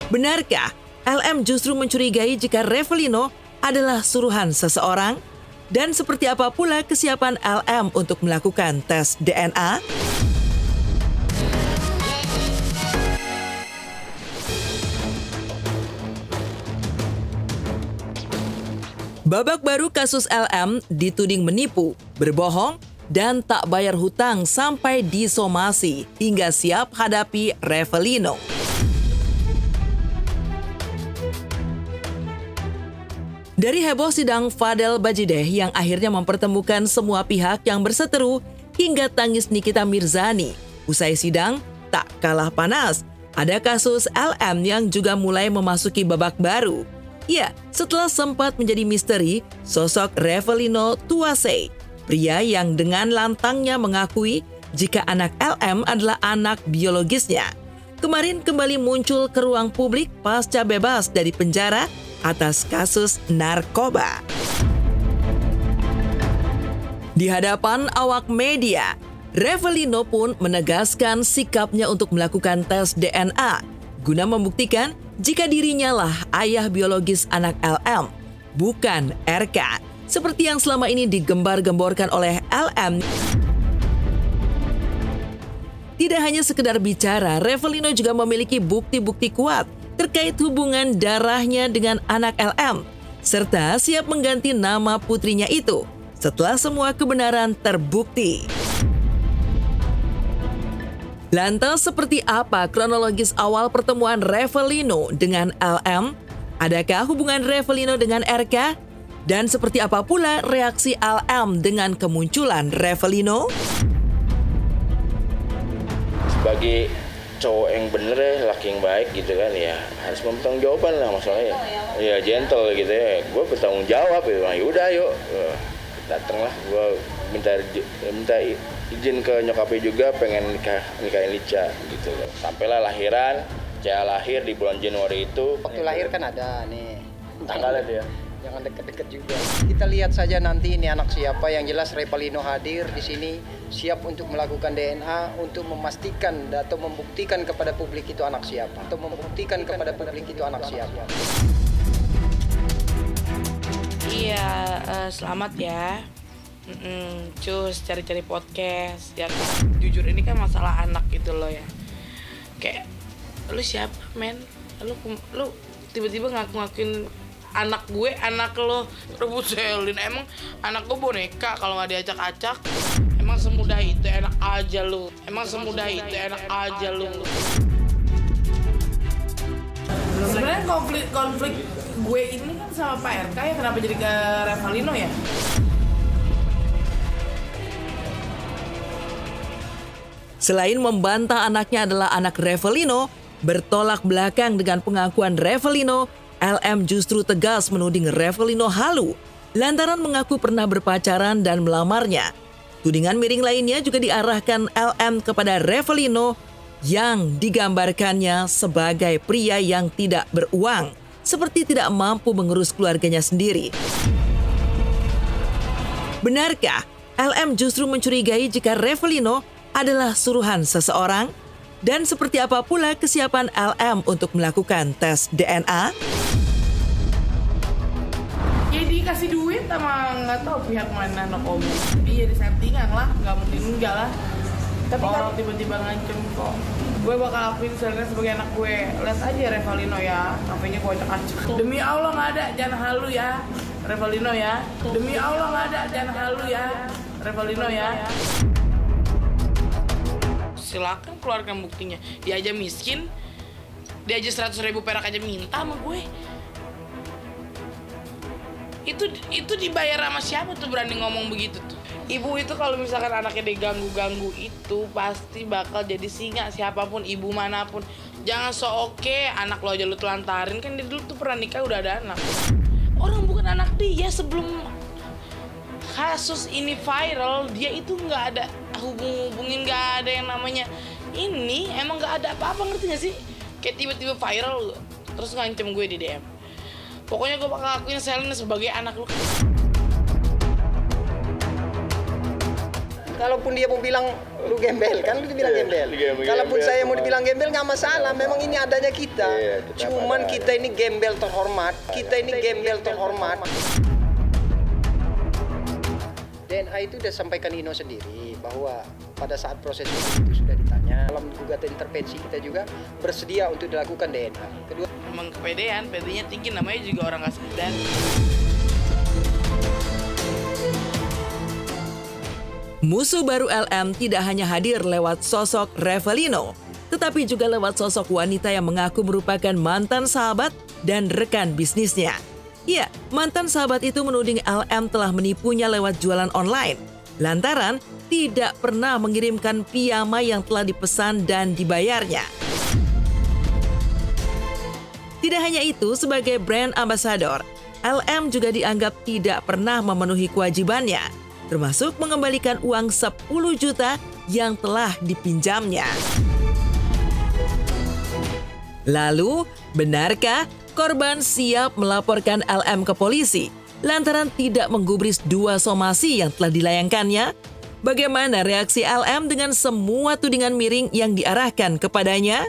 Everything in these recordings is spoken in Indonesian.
Benarkah LM justru mencurigai jika Revelino adalah suruhan seseorang? Dan seperti apa pula kesiapan LM untuk melakukan tes DNA? Babak baru kasus LM dituding menipu, berbohong, dan tak bayar hutang sampai disomasi hingga siap hadapi Revelino. Dari heboh sidang Fadel Bajideh yang akhirnya mempertemukan semua pihak yang berseteru hingga tangis Nikita Mirzani. Usai sidang, tak kalah panas. Ada kasus LM yang juga mulai memasuki babak baru. Ya, setelah sempat menjadi misteri, sosok Revelino Tuase, pria yang dengan lantangnya mengakui jika anak LM adalah anak biologisnya, kemarin kembali muncul ke ruang publik pasca bebas dari penjara atas kasus narkoba. Di hadapan awak media, Revelino pun menegaskan sikapnya untuk melakukan tes DNA guna membuktikan jika dirinya lah ayah biologis anak LM, bukan RK, seperti yang selama ini digembar-gemborkan oleh LM. Tidak hanya sekedar bicara, Revelino juga memiliki bukti-bukti kuat terkait hubungan darahnya dengan anak LM, serta siap mengganti nama putrinya itu setelah semua kebenaran terbukti. Lantas seperti apa kronologis awal pertemuan Revelino dengan LM? Adakah hubungan Revelino dengan RK? Dan seperti apa pula reaksi LM dengan kemunculan Revelino? Sebagai cowok yang bener ya, laki yang baik gitu kan ya, harus bertanggung jawaban lah masalahnya. Ya gentle gitu ya, gue bertanggung jawab ya, yaudah yuk, dateng lah, gue minta izin ke nyokapnya juga pengen nikahin Lica gitu. Sampailah lahiran, Cea lahir di bulan Januari itu. Waktu lahir kan ada nih tanggalnya dia. Jangan deket-deket juga. Kita lihat saja nanti ini anak siapa. Yang jelas Revelino hadir di sini siap untuk melakukan DNA untuk memastikan atau membuktikan kepada publik itu anak siapa. Iya, selamat ya. Cus cari-cari podcast ya kan. Jujur ini kan masalah anak gitu loh ya. Kayak lu siapa men? Lu tiba-tiba ngaku-ngakuin anak gue, anak lo rebut selin. Emang anak gue boneka kalau nggak diacak-acak? Emang semudah itu enak aja lu. Sebenarnya konflik gue ini kan sama Pak RK ya, kenapa jadi ke Revelino ya? Selain membantah anaknya adalah anak Revelino, bertolak belakang dengan pengakuan Revelino, LM justru tegas menuding Revelino halu lantaran mengaku pernah berpacaran dan melamarnya. Tudingan miring lainnya juga diarahkan LM kepada Revelino yang digambarkannya sebagai pria yang tidak beruang, seperti tidak mampu mengurus keluarganya sendiri. Benarkah LM justru mencurigai jika Revelino adalah suruhan seseorang? Dan seperti apa pula kesiapan LM untuk melakukan tes DNA? Ya dikasih duit sama nggak tahu pihak mana no komen. Iya di settingan lah, nggak mungkin enggak lah. Tapi orang tiba-tiba ngancem kok. Gue bakal akuin sebenarnya sebagai anak gue. Lihat aja Revelino ya, HP-nya gue acak-acak. Demi Allah nggak ada, jangan halu ya, Revelino ya. Demi Allah nggak ada, jangan halu ya, Revelino ya. Silakan keluarkan buktinya. Dia aja miskin, dia aja 100.000 perak aja minta sama gue. Itu dibayar sama siapa tuh berani ngomong begitu tuh? Ibu itu kalau misalkan anaknya diganggu-ganggu itu pasti bakal jadi singa, siapapun, ibu manapun. Jangan oke anak lo aja lu telantarin, kan dia dulu tuh pernah nikah udah ada anak. Orang bukan anak dia, sebelum kasus ini viral dia itu nggak ada hubungin, nggak ada yang namanya ini, emang nggak ada apa-apa, ngerti gak sih? Kayak tiba-tiba viral terus ngancem gue di DM. Pokoknya gue bakal akuin Selin sebagai anak lu. Kalaupun dia mau bilang lu gembel, kan lu dibilang gembel. Kalaupun saya mau dibilang gembel nggak masalah, memang ini adanya kita. Cuman kita ini gembel terhormat, DNA itu sudah sampaikan Nino sendiri bahwa pada saat proses itu sudah ditanya. Dalam gugatan intervensi kita juga bersedia untuk dilakukan DNA. Kedua, Memang kepedean, pedenya tinggi, namanya juga orang nggak sadar. Musuh baru LM tidak hanya hadir lewat sosok Revalino, tetapi juga lewat sosok wanita yang mengaku merupakan mantan sahabat dan rekan bisnisnya. Ya, mantan sahabat itu menuding LM telah menipunya lewat jualan online, lantaran tidak pernah mengirimkan piyama yang telah dipesan dan dibayarnya. Tidak hanya itu, sebagai brand ambassador, LM juga dianggap tidak pernah memenuhi kewajibannya, termasuk mengembalikan uang 10 juta yang telah dipinjamnya. Lalu, benarkah korban siap melaporkan LM ke polisi lantaran tidak menggubris 2 somasi yang telah dilayangkannya? Bagaimana reaksi LM dengan semua tudingan miring yang diarahkan kepadanya?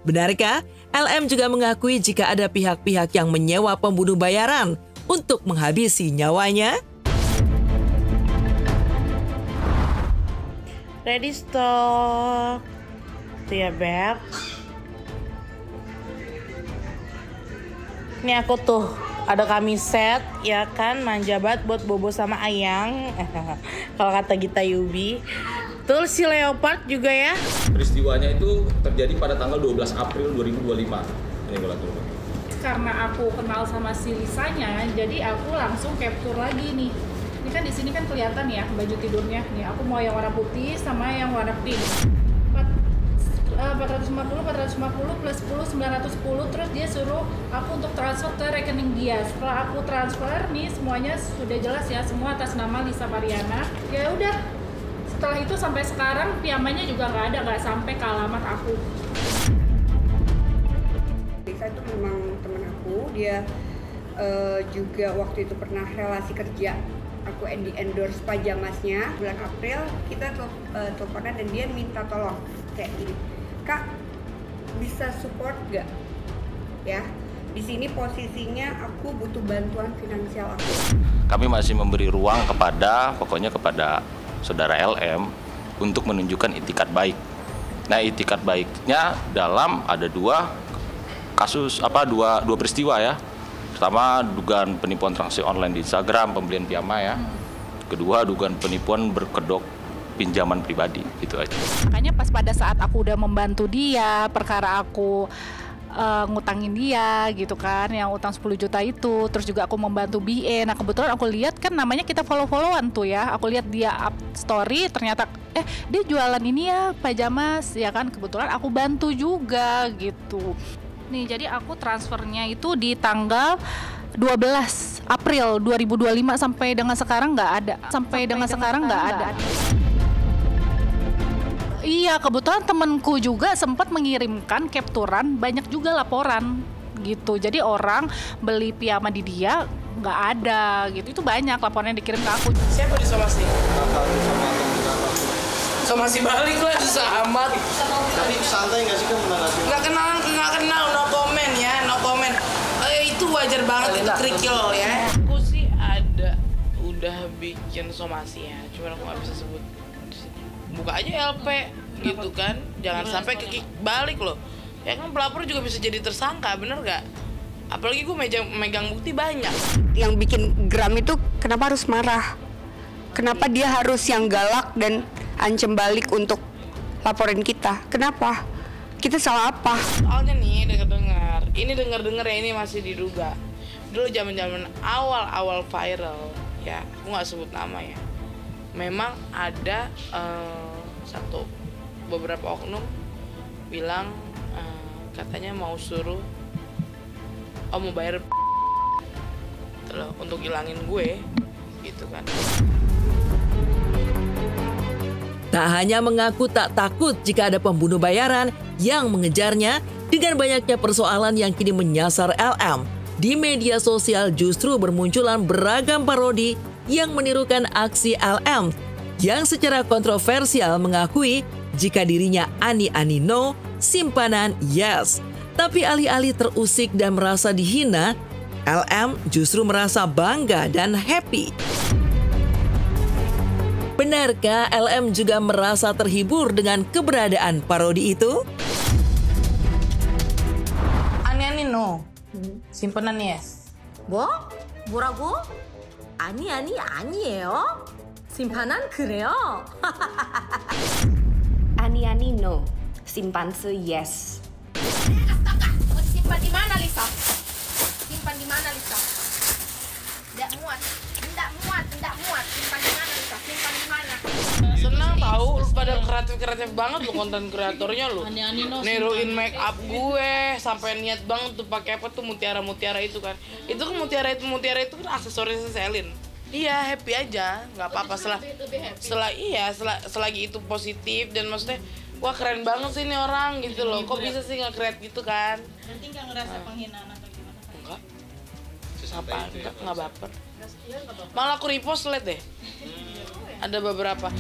Benarkah LM juga mengakui jika ada pihak-pihak yang menyewa pembunuh bayaran untuk menghabisi nyawanya? Ready stock. Tuh ya, Beb. Ini aku tuh ada kamiset, ya kan, manja banget buat Bobo sama Ayang. Kalau kata Gita Yubi. Terus si Leopard juga ya. Peristiwanya itu terjadi pada tanggal 12 April 2025. Ini gue lakukan. Karena aku kenal sama si Lisanya, jadi aku langsung capture lagi nih. Ini kan di sini kan kelihatan ya baju tidurnya. Nih aku mau yang warna putih sama yang warna pink. 450 plus 10 910, terus dia suruh aku untuk transfer ke rekening dia. Setelah aku transfer nih semuanya sudah jelas ya, semua atas nama Lisa Mariana. Ya udah, setelah itu sampai sekarang piyamanya juga nggak sampai ke alamat aku. Lisa itu memang teman aku, dia juga waktu itu pernah relasi kerja. Aku endorse pajamasnya bulan April, kita teleponan dan dia minta tolong kayak gini, Kak bisa support gak? Ya, di sini posisinya aku butuh bantuan finansial aku. Kami masih memberi ruang kepada saudara LM untuk menunjukkan itikat baik. Nah, itikat baiknya dalam ada dua peristiwa ya. Pertama, dugaan penipuan transaksi online di Instagram, pembelian piyama ya. Kedua, dugaan penipuan berkedok pinjaman pribadi, gitu aja. Makanya pas pada saat aku udah membantu dia, perkara aku ngutangin dia gitu kan, yang utang 10 juta itu, terus juga aku membantu BN. Nah kebetulan aku lihat kan namanya kita follow-followan tuh ya, aku lihat dia up story, ternyata dia jualan ini ya pajamas ya kan, kebetulan aku bantu juga gitu. Nih jadi aku transfernya itu di tanggal 12 April 2025 sampai dengan sekarang nggak ada. Iya, kebetulan temenku juga sempat mengirimkan capturan, banyak juga laporan gitu. Jadi orang beli piyama di dia nggak ada gitu. Itu banyak laporannya dikirim ke aku. Siapa di somasi? Somasi balik lah, susah amat. tapi santai nggak sih kan menanggapi? Nggak kenal, no comment ya, no comment. Itu wajar banget, itu kerikil ya. Aku sih udah bikin somasi ya, cuman aku nggak bisa sebut. Buka aja LP gitu kan, jangan sampai kekik balik loh. Ya kan pelapor juga bisa jadi tersangka, bener gak? Apalagi gue megang bukti banyak. Yang bikin geram itu kenapa harus marah? Kenapa dia harus yang galak dan ancam balik untuk laporin kita? Kenapa? Kita salah apa? Soalnya nih dengar ya, ini masih diduga. Dulu zaman awal viral ya, aku nggak sebut nama ya. Memang ada beberapa oknum bilang katanya mau bayar loh, untuk hilangin gue gitu kan. Tak hanya mengaku tak takut jika ada pembunuh bayaran yang mengejarnya, dengan banyaknya persoalan yang kini menyasar LM, di media sosial justru bermunculan beragam parodi yang menirukan aksi LM yang secara kontroversial mengakui jika dirinya ani-ani no, simpanan yes. Tapi alih-alih terusik dan merasa dihina, LM justru merasa bangga dan happy. Benarkah LM juga merasa terhibur dengan keberadaan parodi itu? Ani-ani no, simpanan yes. 뭐? 뭐라고? 아니 아니에요. 심판은 그래요. Ani-ani no, simpanse yes. Astaga, mau disimpan di mana Lisa? Simpan di mana Lisa? Tidak muat. Simpan di mana Lisa? Simpan di mana? Senang tahu lu pada kreatif banget lu konten kreatornya lu. Niruin make up gue sampai niat banget tuh pakai apa tuh mutiara itu kan. Itu kan mutiara itu kan aksesorisnya Celine. Iya, happy aja, nggak apa-apa selagi itu positif dan maksudnya wah keren banget sih ini orang gitu loh. Kok bisa sih nge-create gitu kan? Nanti nggak ngerasa penghinaan atau gimana? Enggak baper. Malah aku repost liat deh. Ada beberapa.